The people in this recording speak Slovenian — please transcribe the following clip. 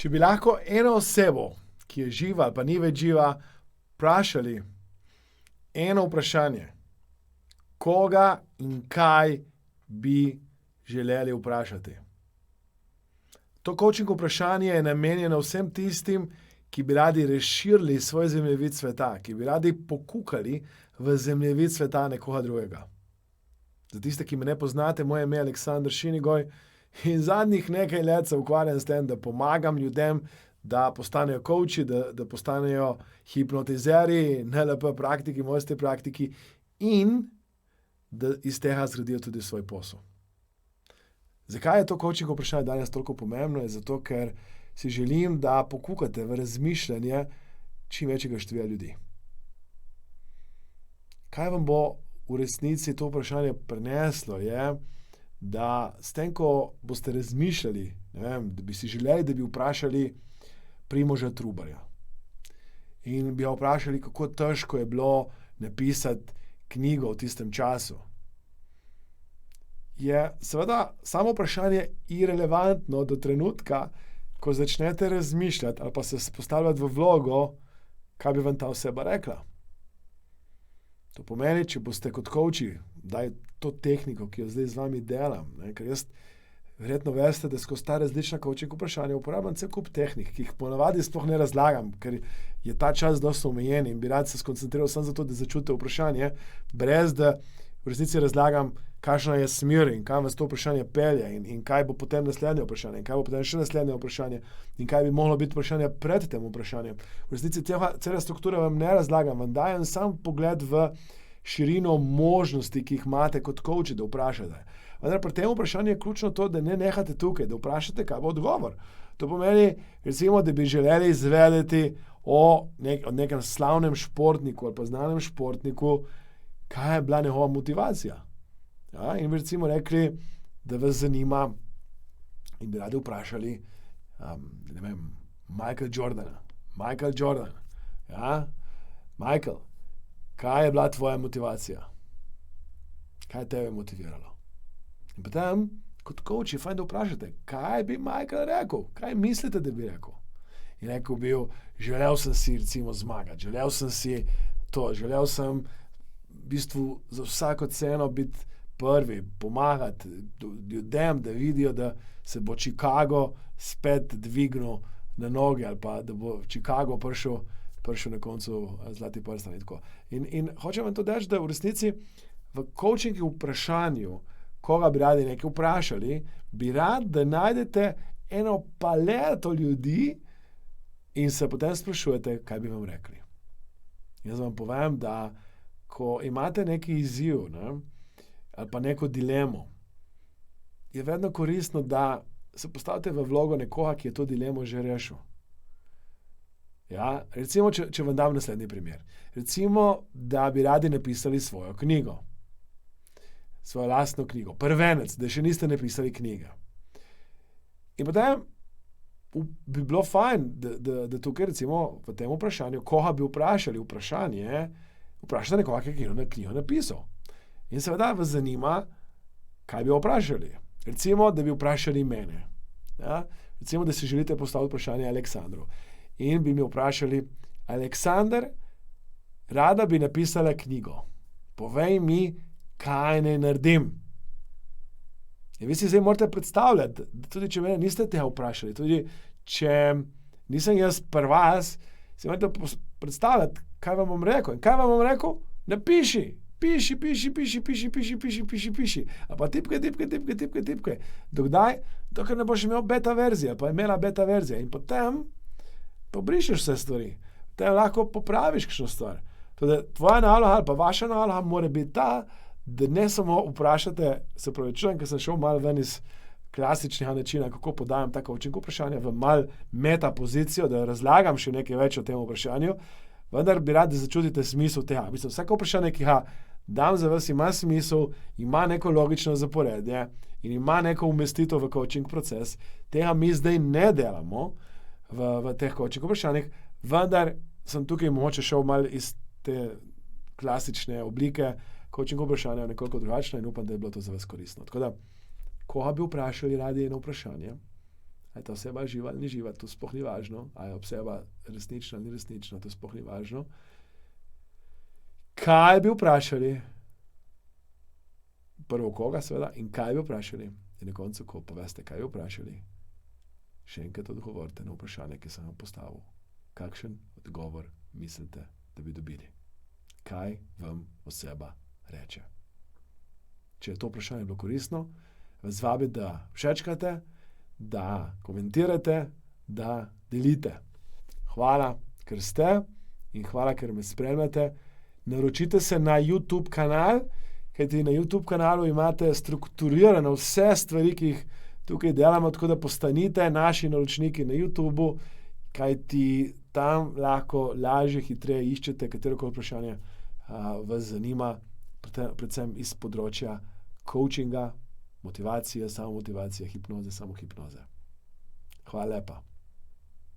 Če bi lahko eno osebo, ki je živa ali pa ni več živa, vprašali eno vprašanje, koga in kaj bi želeli vprašati. To coaching vprašanje je namenjeno vsem tistim, ki bi radi razširili svoj zemljevid sveta, ki bi radi pokukali v zemljevid sveta nekoga drugega. Za tiste, ki me ne poznate, moje ime je Aleksander Šinigoj in zadnjih nekaj let se ukvarjam s tem, da pomagam ljudem, da postanejo coachi, da postanejo hipnotizeri, NLP praktiki, mojstri praktiki in da iz tega zgradijo tudi svoj posel. Zakaj je to coaching vprašanje danes toliko pomembno? Je zato, ker si želim, da pokukate v razmišljanje čim večjega števila ljudi. Kaj vam bo v resnici to vprašanje prineslo, je, da s tem, ko boste razmišljali, da bi si želeli, da bi vprašali Primoža Trubarja. In bi ga vprašali, kako težko je bilo napisati knjigo v tistem času. Je seveda samo vprašanje irelevantno do trenutka, ko začnete razmišljati ali pa se postavljati v vlogo, kaj bi vam ta oseba rekla. To pomeni, če boste kot coachi, daj to tehniko, ki jo zdaj z vami delam, ker jaz verjetno veste, da skozi ta različna coaching vprašanja uporabljam cel kup tehnik, ki jih ponavadi sploh ne razlagam, ker je ta čas dosti omejen in bi rad se skoncentriral samo zato, da začutite vprašanje, brez da v resnici razlagam, kakšna je smer in kam vas to vprašanje pelje in kaj bo potem naslednje vprašanje in kaj bo potem še naslednje vprašanje in kaj bi moglo biti vprašanje pred tem vprašanjem. V resnici cela struktura vam ne razlagam, vam dajem sam pogled v širino možnosti, ki jih imate kot coachi, da vprašate. Vendar pri tem vprašanju je ključno to, da ne nehate tukaj, da vprašate, kaj bo odgovor. To pomeni, recimo, da bi želeli izvedeti o nekem slavnem športniku ali pa znanem športniku, kaj je bila njegova motivacija. Ja, in bi recimo rekli, da vas zanima in bi radi vprašali, ne vem, Michael Jordan. Ja? Michael, kaj je bila tvoja motivacija? Kaj je tebe motiviralo? In potem, kot coach je fajn, da vprašate, kaj bi Michael rekel? Kaj mislite, da bi rekel? In rekel bi, želel sem si recimo zmagati, želel sem si to, želel sem v bistvu za vsako ceno biti prvi, pomagati ljudem, da vidijo, da se bo Chicago spet dvignil na noge ali pa da bo Chicago prišel na koncu zlati prstan in tako. In hočem vam to reči, da v resnici v coaching vprašanju, koga bi radi nekaj vprašali, bi rad, da najdete eno paleto ljudi in se potem sprašujete, kaj bi vam rekli. Jaz vam povem, da ko imate neki izziv, ali pa neko dilemo, je vedno koristno, da se postavite v vlogo nekoga, ki je to dilemo že rešil. Ja, recimo, če vam dam naslednji primer. Recimo, da bi radi napisali svojo knjigo. Svojo lastno knjigo. Prvenec, da še niste napisali knjige. In potem bi bilo fajn, da tukaj recimo v tem vprašanju, koga bi vprašali vprašate nekoga, ki je knjigo napisal. In seveda vas zanima, kaj bi vprašali. Recimo, da bi vprašali mene. Ja? Recimo, da si želite postaviti vprašanje Aleksandru. In bi mi vprašali, Aleksander, rada bi napisala knjigo. Povej mi, kaj naj naredim. In vi si zdaj morate predstavljati, da tudi če mene niste tega vprašali, tudi če nisem jaz pri vas, si morate predstavljati, kaj vam bom rekel. In kaj vam bom rekel? Napiši. Piši. A pa tipkaj. Dokdaj? Dokaj ne boš imel beta verzija, pa je imela beta verzija. In potem pobrišeš vse stvari. Potem lahko popraviš kakšno stvar. Tudi tvoja naloga ali pa vaša naloga mora biti ta, da ne samo vprašate, se pravičujem, ker sem šel malo ven iz klasičnega načina, kako podajam tako coaching vprašanja v malo meta pozicijo, da razlagam še nekaj več o tem vprašanju, vendar bi rad, da začutite smisel tega. Mislim, vsako vprašanje, ki ga dam za vas, ima smisel, ima neko logično zaporedje in ima neko umestitev v coaching proces. Tega mi zdaj ne delamo v teh coaching vprašanjih, vendar sem tukaj mogoče šel malo iz te klasične oblike coaching vprašanja nekoliko drugačna in upam, da je bilo to za vas koristno. Tako da, koga bi vprašali radi eno vprašanje? A je ta oseba živa ali ni živa, to sploh ni važno. A je oseba resnična ali ni resnična, to sploh ni važno. Kaj bi vprašali? Prvo koga, seveda, in kaj bi vprašali? In na koncu, ko pa veste, kaj bi vprašali, še enkrat odgovorite na vprašanje, ki sem vam postavil. Kakšen odgovor mislite, da bi dobili? Kaj vam oseba reče? Če je to vprašanje bilo koristno, vas vabim, da všečkate, da komentirate, da delite. Hvala, ker ste in hvala, ker me spremljate. Naročite se na YouTube kanal, kajti na YouTube kanalu imate strukturirane vse stvari, ki jih tukaj delamo, tako da postanite naši naročniki na YouTubu, kajti tam lahko lažje, hitreje iščete, katerokoli vprašanje vas zanima, predvsem iz področja coachinga, motivacije, samomotivacije, hipnoze, samohipnoze. Hvala lepa.